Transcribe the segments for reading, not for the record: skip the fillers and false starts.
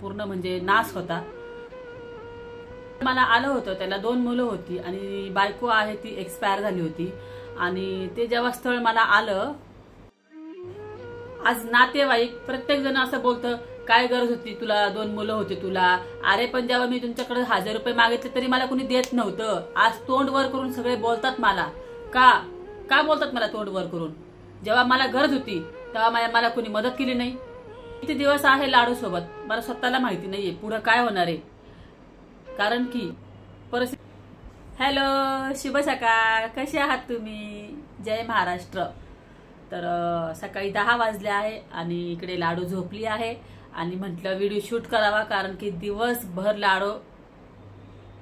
पूर्ण म्हणजे नाश होता। मला आलं होतं, त्याला 2 मुलं होती आणि बायको आहे ती एक्सपायर झाली होती। आणि ते जेव्हा स्थळ मला आलं, आज नातेवाईक प्रत्येक जण असं बोलतं, काय गरज होती तुला, 2 मुलं होती तुला। अरे पण जेव्हा मी तुमच्याकडे 1000 रुपये मागितले तरी मला कुणी देत नव्हतं। आज तोंड वर करून सगळे बोलतात मला, का बोलतात मला तोंड वर करून? जेव्हा मला गरज होती तेव्हा मला कुणी मदत केली नाही। किती दिवस आहे लाडू सोबत मला स्वतःला माहिती नाहीये पुढे काय होणार आहे, कारण की परिस्थिती। हॅलो, शुभ सकाळ, कसे आहात तुम्ही? जय महाराष्ट्र। तर सकाळी 10 वाजले आहे आणि इकडे लाडू झोपली आहे आणि म्हटलं व्हिडिओ शूट करावा, कारण की दिवसभर लाडू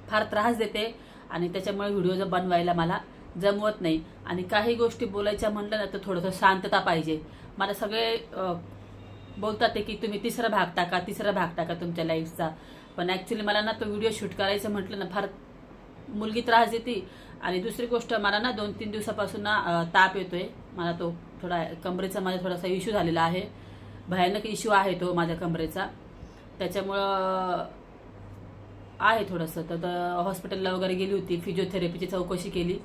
फार त्रास देते आणि त्याच्यामुळे व्हिडिओ बनवायला मला जमवत नाही। आणि काही गोष्टी बोलायच्या म्हणलं ना तर थोडंसं शांतता पाहिजे। मला सगळे बोलतात की तुम्ही तिसरा भाग टाका तुमच्या लाईफचा, पण ऍक्च्युली मला ना तो व्हिडिओ शूट करायचं म्हटलं ना फार मुलगी त्रास देते। आणि दुसरी गोष्ट, मला ना 2-3 दिवसापासून ना ताप येतोय। मला तो थोडा कमरेचा माझा थोडासा इश्यू झालेला आहे, भयानक इश्यू आहे तो माझ्या कमरेचा, त्याच्यामुळं आहे थोडंसं। तर हॉस्पिटलला वगैरे गेली होती, फिजिओथेरपीची चौकशी केली,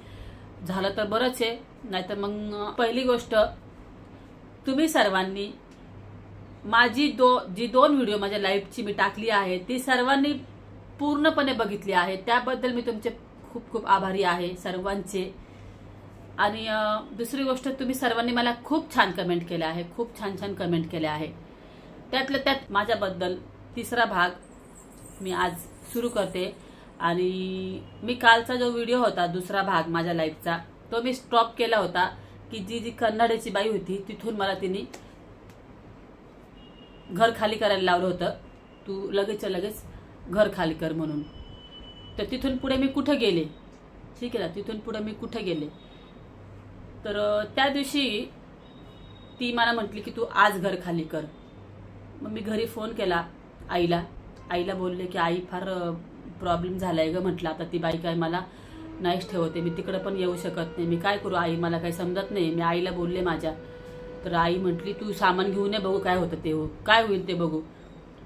झालं तर बरंच आहे, नाहीतर मग। पहिली गोष्ट, तुम्ही सर्वांनी माझी जी 2 व्हिडिओ माझ्या लाईफची मी टाकली आहे ती सर्वांनी पूर्णपणे बघितली आहे, त्याबद्दल मी तुमचे खूप खूप आभारी आहे सर्वांचे। आणि दुसरी गोष्ट, तुम्ही सर्वांनी मला खूप छान कमेंट केल्या आहे, खूप छान कमेंट केल्या आहे। त्यातल्या त्यात माझ्याबद्दल तिसरा भाग मी आज सुरू करते। आणि मी कालचा जो व्हिडिओ होता दुसरा भाग माझ्या लाईफचा, तो मी स्टॉप केला होता की जी कन्नडची बाई होती तिथून मला तिने घर खाली करायला लावलं होतं, तू लगेच घर खाली कर म्हणून। तर तिथून पुढे मी कुठे गेले, ठीक आहे ना, तिथून पुढे मी कुठे गेले तर त्या दिवशी ती मला म्हटली की तू आज घर खाली कर। मग मी घरी फोन केला आईला बोलले की आई फार प्रॉब्लेम झालाय ग। म्हटलं आता ती बाई काय मला नाहीच ठेवते, मी तिकडे पण येऊ शकत नाही, मी काय करू आई, मला काही समजत नाही। मी आईला बोलले माझ्या, तर आई म्हटली तू सामान घेऊन ये, बघू काय होतं ते काय होईल ते बघू।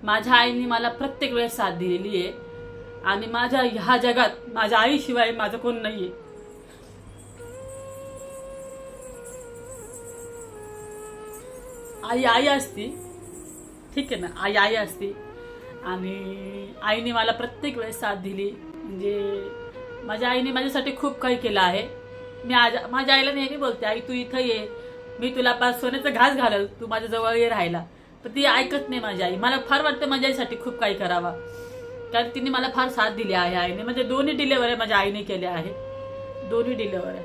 माझ्या आईने मला प्रत्येक वेळेस साथ दिलेली आहे आणि माझ्या ह्या जगात माझ्या आईशिवाय माझं कोण नाहीये। आई असती, ठीक आहे ना, आई असती आणि आईने मला प्रत्येक वेळेस साथ दिली। म्हणजे माझ्या आईने माझ्यासाठी खूप काही केलं आहे। मी माझ्या आईला नेहमी बोलते, आई तू इथं ये, मी तुला पास सोन्याचा घास घालल, तू माझ्या जवळ ये राहायला, पण ती ऐकत नाही माझी आई। मला फार वाटतं माझ्या आईसाठी खूप काही करावा, कारण तिने मला फार साथ दिली आहे आईने। म्हणजे 2 डिलेव्हरी माझ्या आईने केल्या आहे, 2 डिलेव्हरी।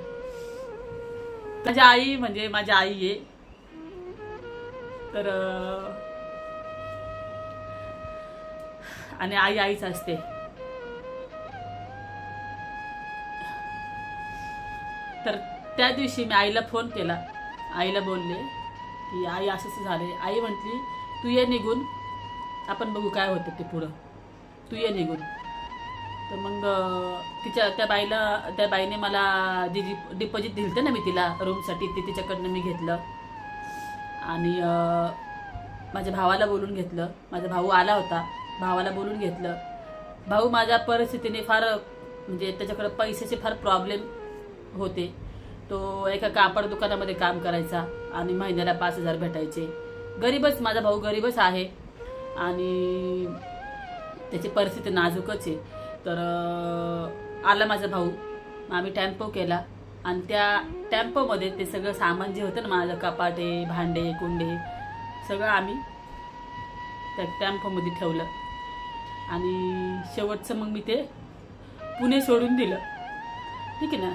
माझी आई म्हणजे माझी आई आहे। तर आणि आईच असते। तर त्या दिवशी मी आईला फोन केला, आईला बोलले की आई असंच झाले। आई म्हटली तू ये निघून, आपण बघू काय होतं ते पुढं, तू ये निघून। तर मग त्या बाईने मला जी डिपॉझिट दिलं ना मी तिला रूमसाठी, ते तिच्याकडनं मी घेतलं आणि माझ्या भावाला बोलून घेतलं। माझा भाऊ आला होता, भावाला बोलून घेतलं। भाऊ माझ्या परिस्थितीने फार म्हणजे त्याच्याकडे पैशाचे फार प्रॉब्लेम होते। तो एका कापड दुकानामध्ये काम करायचा आणि महिन्याला 5000 भेटायचे। गरीबच, माझा भाऊ गरीबच आहे आणि त्याची परिस्थिती नाजूकच आहे। तर आला माझा भाऊ, आम्ही टेम्पो केला आणि त्या टेम्पोमध्ये ते सगळं सामान जे होतं ना माझं, कपाटे भांडे कुंडे सगळं आम्ही त्या टेम्पोमध्ये ठेवलं आणि शेवटचं मग मी ते पुणे सोडून दिलं, ठीक आहे ना।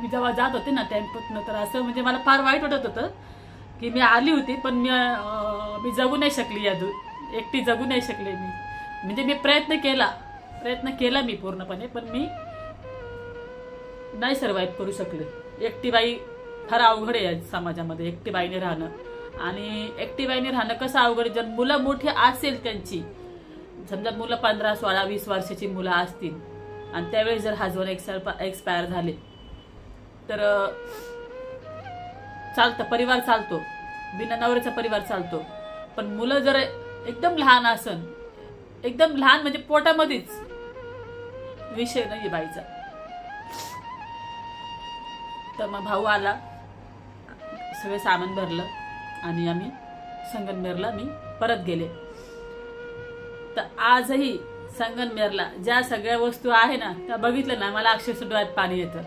मी जेव्हा जात होते ना टेम्पोतनं, तर असं म्हणजे मला फार वाईट वाटत होतं की मी आली होती पण मी जगू नाही शकली, एकटी जगू नाही शकले मी। म्हणजे मी प्रयत्न केला मी पूर्णपणे, पण मी नाही सर्वाइव्ह करू शकले। एकटी बाई फार अवघड आहे समाजामध्ये, एकटी बाईने राहणं। आणि एकटी बाईने राहणं कसं अवघड, जर मुलं मोठी असेल त्यांची, समजा मुलं 15, 16, 20 वर्षाची मुलं असतील आणि त्यावेळेस जर हजबंड एक्सपायर झाले तर चालतं, परिवार चालतो, बिना नवऱ्याचा परिवार चालतो। पण मुलं जर एकदम लहान आसन, एकदम लहान म्हणजे पोटामध्येच, विषय नाही बाईचा. तर मग भाऊ आला, सगळे सामान भरलं आणि आम्ही संगमनेरला मी परत गेले. तर आजही संगमनेरला ज्या सगळ्या वस्तू आहे ना त्या बघितलं ना मला अक्षरशः डोळ्यात पाणी येतं.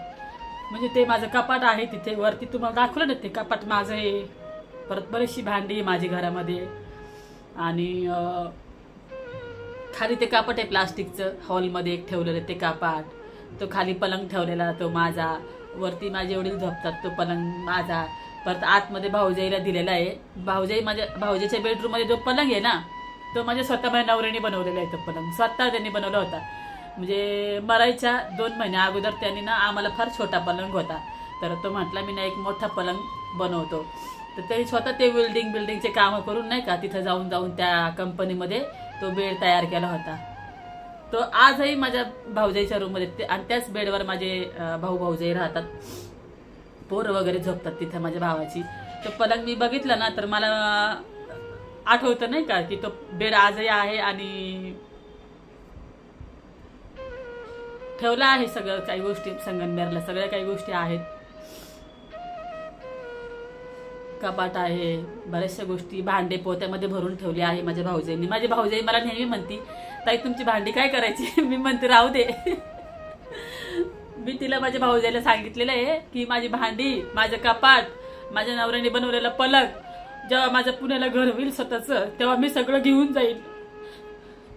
म्हणजे ते माझं कपाट आहे तिथे वरती, तुम्हाला दाखवलं ना ते कपाट माझं आहे. परत बरीचशी भांडी आहे माझी घरामध्ये आणि खाली ते कपाट आहे प्लास्टिकचं, हॉलमध्ये एक ठेवलेलं ते कपाट, तो खाली पलंग ठेवलेला तो माझा, वरती माझे वडील झोपतात तो पलंग माझा. परत आतमध्ये भाऊजाईला दिलेला आहे. माझ्या भाऊजाईच्या बेडरूम मध्ये जो पलंग आहे ना तो माझ्या स्वतः माझ्या नवऱ्याने बनवलेला आहे. तो पलंग स्वतः त्यांनी बनवला होता. म्हणजे मरायच्या 2 महिन्या अगोदर त्यांनी ना आम्हाला फार छोटा पलंग होता, तर तो म्हटला मी ना एक मोठा पलंग बनवतो. तर त्यांनी स्वतः ते बिल्डिंगचे कामं करून नाही का तिथं जाऊन त्या कंपनीमध्ये तो बेड तयार केला होता. तो आजही माझ्या भाऊजाईच्या रूम मध्ये आणि त्याच बेडवर माझे भाऊजाई राहतात. पोरं वगैरे झोपतात तिथे माझ्या भावाची. तो पलंग मी बघितला ना तर मला आठवतं नाही का की तो बेड आजही आहे आणि ठेवला आहे. सगळं काही गोष्टी संगमनेरला सगळ्या काही गोष्टी आहेत. कपाट आहे, बऱ्याचशा गोष्टी भांडे पोत्यामध्ये भरून ठेवले आहे माझ्या भाऊजाईंनी. माझी भाऊजाई मला नेहमी म्हणती ताई तुमची भांडी काय करायची. मी म्हणते राहू दे. मी तिला माझ्या भाऊजाईला सांगितलेलं आहे की माझी भांडी, माझं कपाट, माझ्या नवऱ्याने बनवलेलं पलंग, जेव्हा माझ्या पुण्याला घर होईल स्वतःच तेव्हा मी सगळं घेऊन जाईल.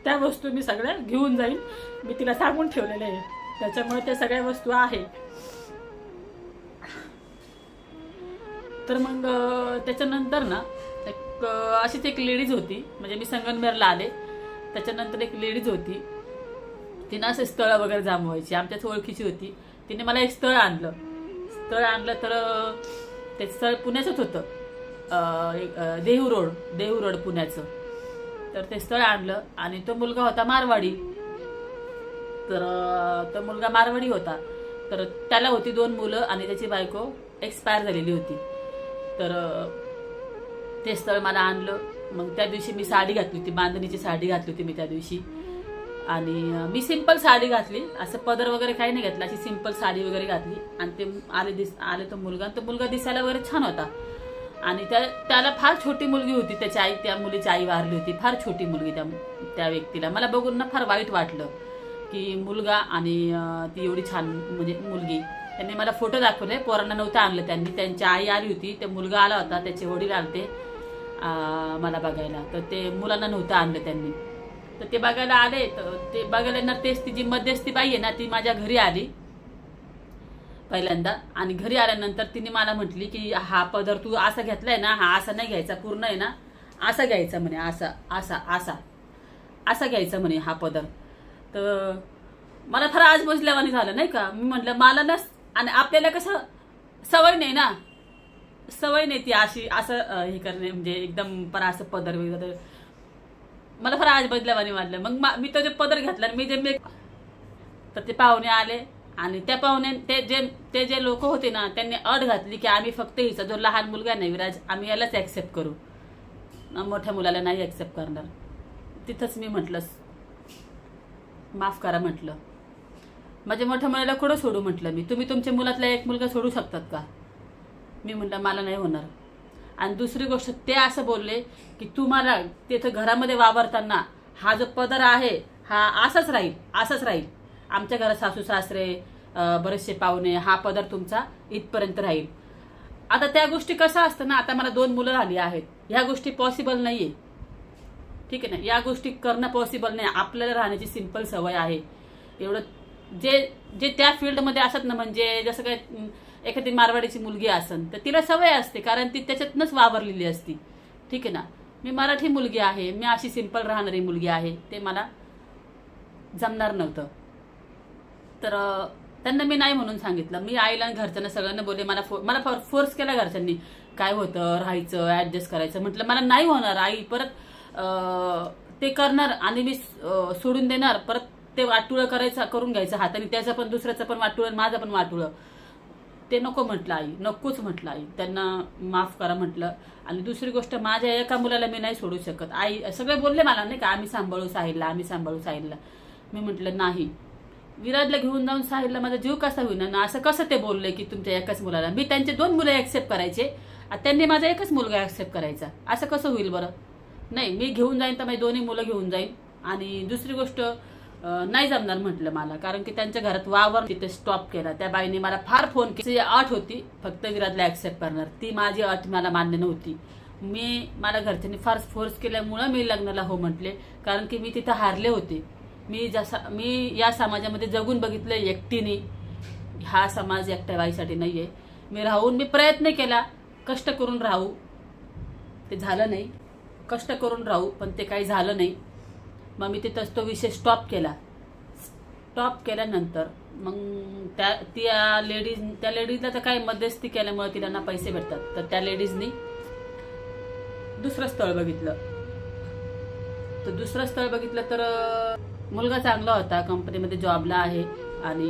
त्या वस्तू मी सगळ्या घेऊन जाईल, मी तिला सांगून ठेवलेलं आहे. त्याच्यामुळे त्या सगळ्या वस्तू आहे. तर मग त्याच्यानंतर ना अशीच एक लेडीज होती. म्हणजे मी संगमनेरला आले त्याच्यानंतर एक लेडीज होती, तिनं असे स्थळ वगैरे जमवायची, आमच्याच ओळखीची होती. तिने मला एक स्थळ आणलं तर ते स्थळ पुण्याचंच होतं, देहू रोड पुण्याचं. तर ते स्थळ आणलं आणि तो मुलगा होता मारवाडी. तर तो मुलगा मारवाडी होता. तर त्याला होती 2 मुलं आणि त्याची बायको एक्सपायर झालेली होती. तर ते स्थळ मला आणलं. मग त्या दिवशी मी साडी घातली होती, बांधणीची साडी घातली होती मी त्या दिवशी. आणि मी सिंपल साडी घातली, असं पदर वगैरे काही नाही घातलं, अशी सिंपल साडी वगैरे घातली. आणि ते आले तो मुलगा दिसायला वगैरे छान होता. आणि त्याला फार छोटी मुलगी होती, त्याची आई, त्या मुलीची आई वारली होती, फार छोटी मुलगी त्या व्यक्तीला. मला बघून ना फार वाईट वाटलं की मुलगा आणि ती एवढी छान म्हणजे मुलगी. त्यांनी मला फोटो दाखवले, पोरांना नव्हतं आणलं त्यांनी, त्यांची आई आली होती, ते मुलगा आला होता, त्याचे वडील आलते मला बघायला. तर ते मुलांना नव्हतं आणलं त्यांनी. तर ते बघायला आले. तर ते बघायला येणार तेच ती जी मध्यस्थी बाई आहे ना ती माझ्या घरी आली पहिल्यांदा. आणि घरी आल्यानंतर तिने मला म्हटली की हा पदर तू असा घेतलाय ना, हा असा नाही घ्यायचा, पूर्ण आहे ना असा घ्यायचा म्हणे, असा घ्यायचा म्हणे हा पदर. तर मला फार आज बसल्यावानी झालं नाही का. मी म्हटलं मला ना, आणि आपल्याला कसं सवय नाही ती अशी असं हे करणे, म्हणजे एकदम पर असं पदर वगैरे. मला फार आज बदल्यावानी वाटलं. मग मी तो जे पदर घेतला मी तर ते पाहुणे आले आणि त्या पाहुणे ते जे लोक होते ना त्यांनी अट घातली की आम्ही फक्त हिचा जो लहान मुलगा नाही विराज, आम्ही यालाच ऍक्सेप्ट करू, मोठ्या मुलाला नाही ऍक्सेप्ट करणार. तिथंच मी म्हटलं माफ करा, म्हटलं माझ्या मोठ्या मुलाला कुठं सोडू म्हटलं मी, तुम्ही तुमच्या मुलातला एक मुलगा सोडू शकतात का. मी म्हटलं मला नाही होणार. आणि दुसरी गोष्ट ते असं बोलले की तुम्हाला तिथं घरामध्ये वावरताना हा जो पदर आहे हा असाच राहील. आमच्या घरात सासू सासरे बरेचसे पाहुणे, हा पदर तुमचा इथपर्यंत राहील. आता त्या गोष्टी कसं असतं ना, आता मला 2 मुलं झाली आहेत, ह्या गोष्टी पॉसिबल नाहीये. ठीक आहे ना, या गोष्टी करणं पॉसिबल नाही. आपल्याला राहण्याची सिंपल सवय आहे. एवढं जे त्या फील्डमध्ये असतात ना, म्हणजे जसं काय एखादी मारवाडीची मुलगी असन तर तिला सवय असते, कारण ती त्याच्यातनच वावरलेली असती. ठीक आहे ना, मी मराठी मुलगी आहे, मी अशी सिंपल राहणारी मुलगी आहे, ते मला जमणार नव्हतं. तर त्यांना मी नाही म्हणून सांगितलं. मी आईला घरच्यांना सगळ्यांना बोलले, मला फोर्स केला घरच्यांनी, काय होतं राहायचं ऍडजस्ट करायचं. म्हटलं मला नाही होणार आई, परत ते करणार आणि मी सोडून देणार, परत ते वाटुळं करून घ्यायचं हाताने, त्याचं पण दुसऱ्याचं पण वाटुळं, माझं पण वाटुळं. ते नको म्हटलं आई, नकोच म्हटलं आई, त्यांना माफ करा म्हटलं. आणि दुसरी गोष्ट, माझ्या एका मुलाला मी नाही सोडू शकत. आई सगळे बोलले मला नाही का, आम्ही सांभाळू साहिलला, आम्ही सांभाळू साहिलला. मी म्हटलं नाही, विराजला घेऊन जाऊन साहिलला माझा जीव कसा होईना ना. असं कसं ते बोलले की तुमच्या एकाच मुलाला, मी त्यांचे 2 मुलं ऍक्सेप्ट करायचे, त्यांनी माझा एकच मुलगा ऍक्सेप्ट करायचा, असं कसं होईल बरं. नाही, मी घेऊन जाईन तर माझी 2 मुलं घेऊन जाईन. आणि दुसरी गोष्ट, नाही जमणार म्हटलं मला, कारण की त्यांच्या घरात वावर तिथे स्टॉप केला. त्या बाईने मला फार फोन केली. अट होती फक्त विराजला ऍक्सेप्ट करणार, ती माझी अट मला मान्य नव्हती. मला घरच्यांनी फार फोर्स केल्यामुळे मी लग्नाला हो म्हटले, कारण की मी तिथे हारले होते. मी या समाजामध्ये जगून बघितलं एकटीने. हा समाज एकट्या बाईसाठी नाहीये. मी प्रयत्न केला, कष्ट करून राहू, ते झालं नाही. कष्ट करून राहू, पण ते काही झालं नाही. मग मी तिथंच तो विषय स्टॉप केला. स्टॉप केल्यानंतर मग त्या लेडीजला तर काही मध्यस्थी केल्यामुळे तिला ना पैसे भेटतात, तर त्या लेडीजनी दुसरं स्थळ बघितलं. तर दुसरं स्थळ बघितलं तर मुलगा चांगला होता, कंपनीमध्ये जॉबला आहे. आणि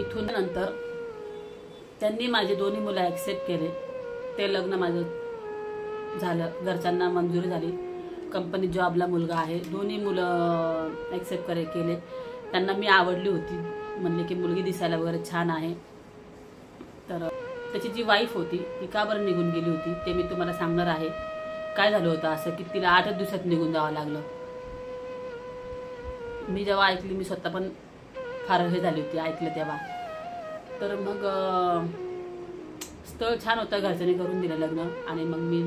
इथून नंतर त्यांनी माझे 2 मुलं ऍक्सेप्ट केले. ते लग्न माझं झालं, घरच्यांना मंजुरी झाली. कंपनीत जॉबला मुलगा आहे, 2 मुलं ऍक्सेप्ट केले. त्यांना मी आवडली होती, म्हणले की मुलगी दिसायला वगैरे छान आहे. तर त्याची जी वाईफ होती ती का बरं निघून गेली होती ते मी तुम्हाला सांगणार आहे. काय झालं होतं असं की तिला 8 दिवसात निघून जावं लागलं. मी जेव्हा ऐकली, मी स्वतः पण फार हे झाली होती ऐकलं तेव्हा. तर मग स्थळ छान होतं, घरच्यांनी करून दिलं लग्न. आणि मग मी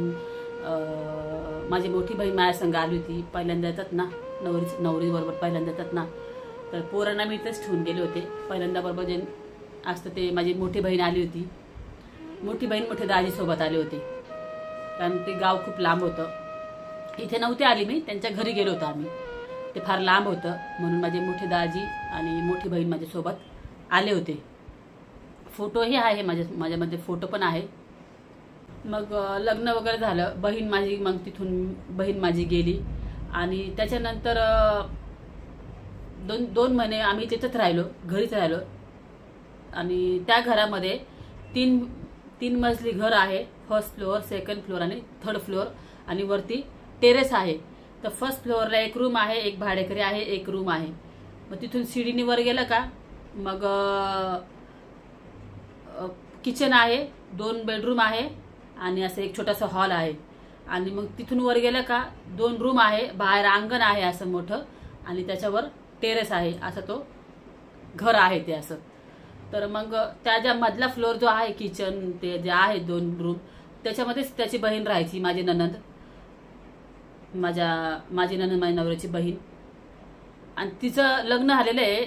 माझी मोठी बहीण माझ्या संग आली होती. पहिल्यांदा येतात ना, नवरी बरोबर पहिल्यांदा येतात ना, तर पोरांना मी इथंच ठेवून गेले होते. पहिल्यांदा बरोबर जे असतं ते माझी मोठी बहीण आली होती. मोठी बहीण मोठे दाजी सोबत आले होते, कारण ते गाव खूप लांब होतं. इथे नव्हते आली मी, त्यांच्या घरी गेलो होतो आम्ही. ते फार लांब होतं, म्हणून माझे मोठे दाजी आणि मोठी बहीण माझ्यासोबत आले होते. फोटोही आहे माझ्यामध्ये, फोटो पण आहे. मग लग्न वगैरे झालं. तिथून बहीण माझी गेली. आणि त्याच्यानंतर 2 महिने आम्ही तिथंच राहिलो, घरीच राहिलो. आणि त्या घरामध्ये 3 मजली घर आहे. फर्स्ट फ्लोअर, सेकंड फ्लोअर आणि थर्ड फ्लोअर, आणि वरती टेरेस आहे. तर फर्स्ट फ्लोअरला 1 रूम आहे, 1 भाडेकरी आहे, 1 रूम आहे. मग तिथून शिडीने वर गेलं का मग किचन आहे, 2 बेडरूम आहे आणि असं एक छोटासा हॉल आहे. आणि मग तिथून वर गेलं का 2 रूम आहे, बाहेर अंगण आहे असं मोठं, आणि त्याच्यावर टेरेस आहे. असं तो घर आहे ते असं. तर मग त्या मधला फ्लोअर जो आहे, किचन ते जे आहे 2 रूम, त्याच्यामध्येच त्याची बहीण राहायची, माझी ननंद, माझी नवऱ्याची बहीण. आणि तिचं लग्न झालेलं आहे.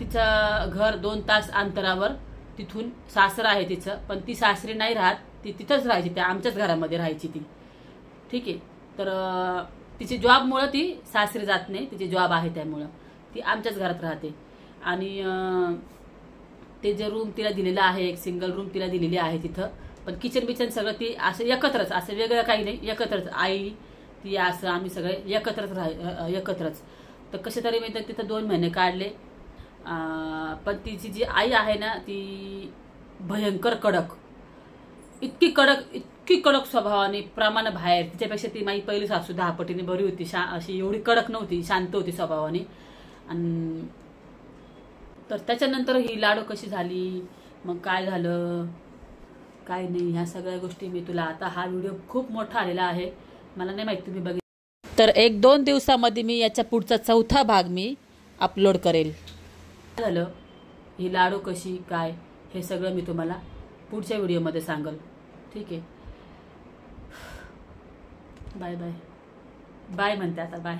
तिचं घर 2 तास अंतरावर तिथून सासर आहे तिचं, पण ती सासरी नाही राहत, ती तिथंच राहायची, त्या आमच्याच घरामध्ये राहायची ती. ठीक आहे. तर तिची जॉबमुळं ती सासरी जात नाही, तिची जॉब आहे त्यामुळं ती आमच्याच घरात राहते. आणि ते जे रूम तिला दिलेलं आहे, एक सिंगल रूम तिला दिलेली आहे तिथं, पण किचन बिचन सगळं ती असं एकत्रच, असं वेगळं काही नाही, एकत्रच. आई ती असं आम्ही सगळे एकत्रच. तर कसे तरी मी तिथं 2 महिने काढले. पण तिची जी आई आहे ना, ती भयंकर कडक, इतकी कडक स्वभावाने, प्रमाण बाहेर. तिच्यापेक्षा ती माझी पहिली सासू 10 पटीने बरी होती. अशी एवढी कडक नव्हती, शांत होती स्वभावाने. आणि तर त्याच्यानंतर ही लाडू कशी झाली, मग काय झालं, काय नाही, ह्या सगळ्या गोष्टी मी तुला, आता हा व्हिडिओ खूप मोठा आलेला आहे, मला नाही माहिती तुम्ही बघितलं तर 1-2 दिवसामध्ये मी याच्या पुढचा 4था भाग मी अपलोड करेल. झालं ही लाडू कशी काय हे सगळं मी तुम्हाला पुढच्या व्हिडिओमध्ये सांगेल. ठीक आहे. Bye bye. बाय म्हणते आता, बाय.